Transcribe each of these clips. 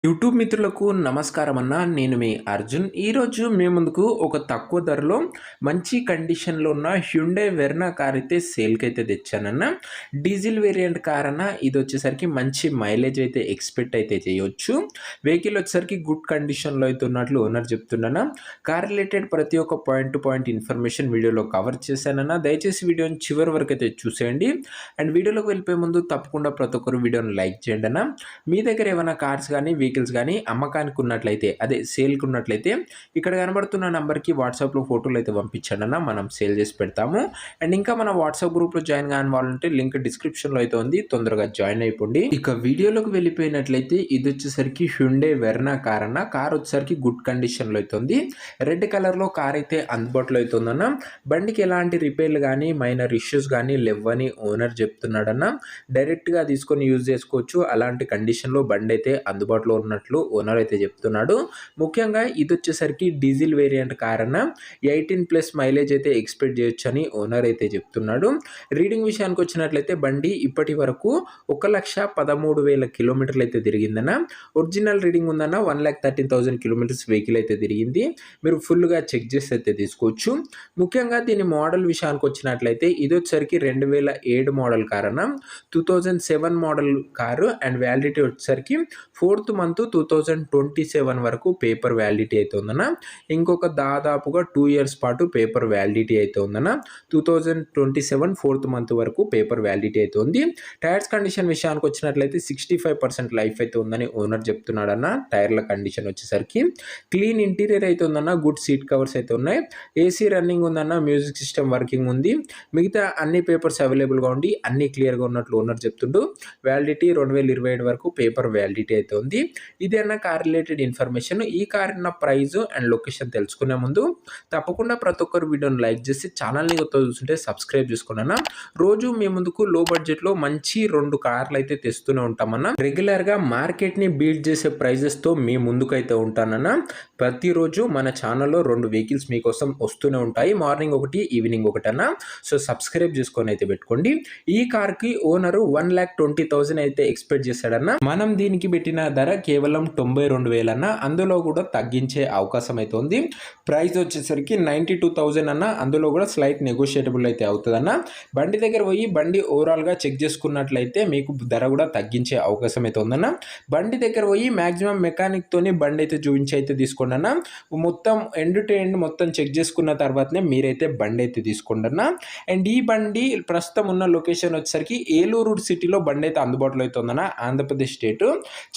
YouTube మిత్రులకు నమస్కారం అన్న. నేను మీ అర్జున్. ఈరోజు మీ ముందుకు ఒక తక్కువ ధరలో మంచి కండిషన్లో ఉన్న హ్యుండై వెర్నా కార్ అయితే సేల్కి అయితే తెచ్చానన్న. డీజిల్ వేరియంట్ కార్ అన్న. ఇది వచ్చేసరికి మంచి మైలేజ్ అయితే ఎక్స్పెక్ట్ అయితే చేయొచ్చు. వెహికల్ వచ్చేసరికి గుడ్ కండిషన్లో అయితే ఉన్నట్లు ఓనర్ చెప్తున్నాను. కార్ రిలేటెడ్ ప్రతి ఒక్క పాయింట్ టు పాయింట్ ఇన్ఫర్మేషన్ వీడియోలో కవర్ చేశానన్న. దయచేసి వీడియోని చివరి వరకు అయితే చూసేయండి. అండ్ వీడియోలోకి వెళ్ళిపోయే ముందు తప్పకుండా ప్రతి ఒక్కరు వీడియోని లైక్ చేయండి అన్న. మీ దగ్గర ఏమైనా కార్స్ కానీ వెహికల్స్ కానీ అమ్మకానికి ఉన్నట్లయితే, అదే సేల్కి ఉన్నట్లయితే ఇక్కడ కనబడుతున్న నంబర్కి వాట్సాప్లో ఫోటోలు అయితే పంపించండి అన్న. మనం సేల్ చేసి పెడతాము. అండ్ ఇంకా మన వాట్సాప్ గ్రూప్లో జాయిన్ కాని వాళ్ళంటే లింక్ డిస్క్రిప్షన్లో అయితే ఉంది, తొందరగా జాయిన్ అయిపోండి. ఇక వీడియోలోకి వెళ్ళిపోయినట్లయితే ఇది వచ్చేసరికి హ్యుండై వెర్నా కార్ అన్న. కార్ వచ్చేసరికి గుడ్ కండిషన్లో అయితే ఉంది. రెడ్ కలర్లో కార్ అయితే అందుబాటులో అయితే ఉందన్న. బండికి ఎలాంటి రిపేర్లు కానీ మైనర్ ఇష్యూస్ కానీ లేవని ఓనర్ చెప్తున్నాడన్న. డైరెక్ట్గా తీసుకొని యూజ్ చేసుకోవచ్చు. అలాంటి కండిషన్లో బండి అయితే అందుబాటులో ఉన్నట్లు ఓనర్ అయితే చెప్తున్నాడు. ముఖ్యంగా ఇది వచ్చేసరికి డీజిల్ వేరియంట్ కార్ అన్న. 18+ మైలేజ్ అయితే ఎక్స్పెక్ట్ చేయొచ్చు అని ఓనర్ అయితే చెప్తున్నాడు. రీడింగ్ విషయానికి వచ్చినట్లయితే బండి ఇప్పటి వరకు 1,13,000 కిలోమీటర్లు అయితే తిరిగిందన్న. ఒరిజినల్ రీడింగ్ ఉందన్న. 1,13,000 కిలోమీటర్స్ వెహికల్ అయితే తిరిగింది. మీరు ఫుల్గా చెక్ చేసి అయితే తీసుకోవచ్చు. ముఖ్యంగా దీని మోడల్ విషయానికి వచ్చినట్లయితే ఇది వచ్చేసరికి 2007 మోడల్ కార్ అన్న. 2007 మోడల్ కారు అండ్ వ్యాలిడిటీ వచ్చేసరికి 4th మంత్ 2027 వరకు పేపర్ వ్యాలిడిటీ అయితే ఉందన్న. ఇంకొక దాదాపుగా 2 ఇయర్స్ పాటు పేపర్ వ్యాలిడిటీ అయితే ఉందన్న. 2027 4th మంత్ వరకు పేపర్ వ్యాలిడిటీ అయితే ఉంది. టైర్స్ కండిషన్ విషయానికి వచ్చినట్లయితే 65% లైఫ్ అయితే ఉందని ఓనర్ చెప్తున్నాడన్న. టైర్ల కండిషన్ వచ్చేసరికి క్లీన్ ఇంటీరియర్ అయితే ఉందన్న. గుడ్ సీట్ కవర్స్ అయితే ఉన్నాయి. ఏసీ రన్నింగ్ ఉందన్న. మ్యూజిక్ సిస్టమ్ వర్కింగ్ ఉంది. మిగతా అన్ని పేపర్స్ అవైలబుల్గా ఉండి అన్ని క్లియర్గా ఉన్నట్లు ఓనర్ చెప్తుండు. వ్యాలిడిటీ 2027 వరకు పేపర్ వ్యాలిడిటీ అయితే ఉంది. ఇది అన్న కార్ రిలేటెడ్ ఇన్ఫర్మేషన్. ఈ కార్ ఉన్న ప్రైస్ అండ్ లొకేషన్ తెలుసుకునే ముందు తప్పకుండా ప్రతి ఒక్కరు వీడియోని లైక్ చేసి ఛానల్ని కొత్తగా చూస్తుంటే సబ్స్క్రైబ్ చేసుకున్నా. రోజు మీ ముందుకు లో బడ్జెట్లో మంచి 2 కార్లు అయితే తెస్తూనే ఉంటామన్నా. రెగ్యులర్గా మార్కెట్ని బీట్ చేసే ప్రైజెస్తో మీ ముందుకు అయితే ఉంటానన్నా. ప్రతిరోజు మన ఛానల్లో 2 వెహికల్స్ మీకోసం వస్తూనే ఉంటాయి. మార్నింగ్ ఒకటి, ఈవినింగ్ ఒకటన్నా. సో సబ్స్క్రైబ్ చేసుకొని అయితే పెట్టుకోండి. ఈ కార్కి ఓనరు 1,20,000 అయితే ఎక్స్పెక్ట్ చేశాడన్నా. మనం దీనికి పెట్టిన ధర కేవలం 92,000 అన్న. అందులో కూడా తగ్గించే అవకాశం అయితే ఉంది. ప్రైస్ వచ్చేసరికి 92,000 అన్న. అందులో కూడా స్లైట్ నెగోషియేటబుల్ అయితే అవుతుందన్న. బండి దగ్గర పోయి బండి ఓవరాల్గా చెక్ చేసుకున్నట్లయితే మీకు ధర కూడా తగ్గించే అవకాశం అయితే ఉందన్న. బండి దగ్గర పోయి మ్యాక్సిమం మెకానిక్ తోని బండి అయితే చూపించి అయితే తీసుకోండి అన్న. మొత్తం ఎండ్ టు ఎండ్ మొత్తం చెక్ చేసుకున్న తర్వాతనే మీరైతే బండి అయితే తీసుకోండి అన్న. అండ్ ఈ బండి ప్రస్తుతం ఉన్న లొకేషన్ వచ్చేసరికి ఏలూరు సిటీలో బండి అయితే అందుబాటులో అయితే ఉందన్న. ఆంధ్రప్రదేశ్ స్టేట్.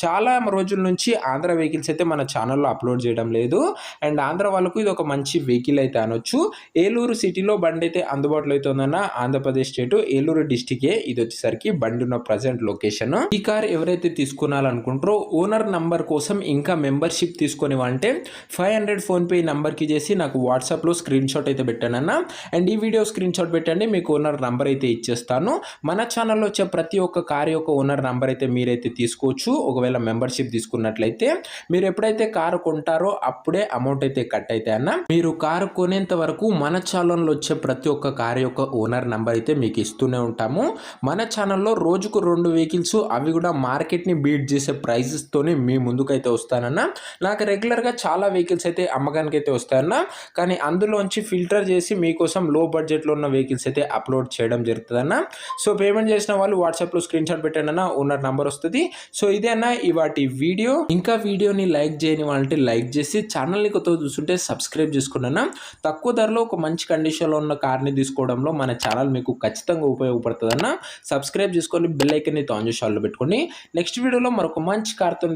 చాలా రోజుల నుంచి ఆంధ్ర వెహికల్స్ అయితే మన ఛానల్లో అప్లోడ్ చేయడం లేదు. అండ్ ఆంధ్ర వాళ్ళకు ఇది ఒక మంచి వెహికల్ అయితే అనొచ్చు. ఏలూరు సిటీలో బండి అయితే అందుబాటులో అయితే ఉందన్న. ఆంధ్రప్రదేశ్ స్టేట్ ఏలూరు డిస్టికే ఇది వచ్చేసరికి బండి ఉన్న ప్రజెంట్ లొకేషన్. ఈ కార్ ఎవరైతే తీసుకోవాలనుకుంటారో ఓనర్ నంబర్ కోసం ఇంకా మెంబర్షిప్ తీసుకొని అంటే 500 ఫోన్పే నంబర్కి చేసి నాకు వాట్సాప్లో స్క్రీన్ షాట్ అయితే పెట్టానన్న. అండ్ ఈ వీడియో స్క్రీన్ షాట్ పెట్టండి, మీకు ఓనర్ నంబర్ అయితే ఇచ్చేస్తాను. మన ఛానల్లో వచ్చే ప్రతి ఒక్క కార్ యొక్క ఓనర్ నంబర్ అయితే మీరైతే తీసుకోవచ్చు. ఒకవేళ మెంబర్షిప్ తీసుకున్నట్లయితే మీరు ఎప్పుడైతే కారు కొంటారో అప్పుడే అమౌంట్ అయితే కట్ అయితే అన్న. మీరు కారు కొనేంత వరకు మన ఛానల్లో వచ్చే ప్రతి ఒక్క కారు యొక్క ఓనర్ నంబర్ అయితే మీకు ఇస్తూనే ఉంటాము. మన ఛానల్లో రోజుకు 2 వెహికల్స్, అవి కూడా మార్కెట్ని బీట్ చేసే ప్రైజెస్ తోనే మీ ముందుకైతే వస్తానన్న. నాకు రెగ్యులర్గా చాలా వెహికల్స్ అయితే అమ్మకానికి అయితే వస్తాయన్న. కానీ అందులోంచి ఫిల్టర్ చేసి మీకోసం లో బడ్జెట్లో ఉన్న వెహికల్స్ అయితే అప్లోడ్ చేయడం జరుగుతుందన్న. సో పేమెంట్ చేసిన వాళ్ళు వాట్సాప్లో స్క్రీన్ షాట్ పెట్టండి అన్న, ఓనర్ నంబర్ వస్తుంది. సో ఇదే అన్న ఇవాటి వీడియో. ఇంకా వీడియోని లైక్ చేయని వాళ్ళంటే లైక్ చేసి ఛానల్ని కొత్తగా చూస్తుంటే సబ్స్క్రైబ్ చేసుకున్నా. తక్కువ ధరలో ఒక మంచి కండిషన్లో ఉన్న కార్ని తీసుకోవడంలో మన ఛానల్ మీకు ఖచ్చితంగా ఉపయోగపడుతుంది అన్న. సబ్స్క్రైబ్ చేసుకొని బెల్ ఐకన్ని ఆన్ చేసి ఆన్లో పెట్టుకోండి. నెక్స్ట్ వీడియోలో మరొక మంచి కార్తో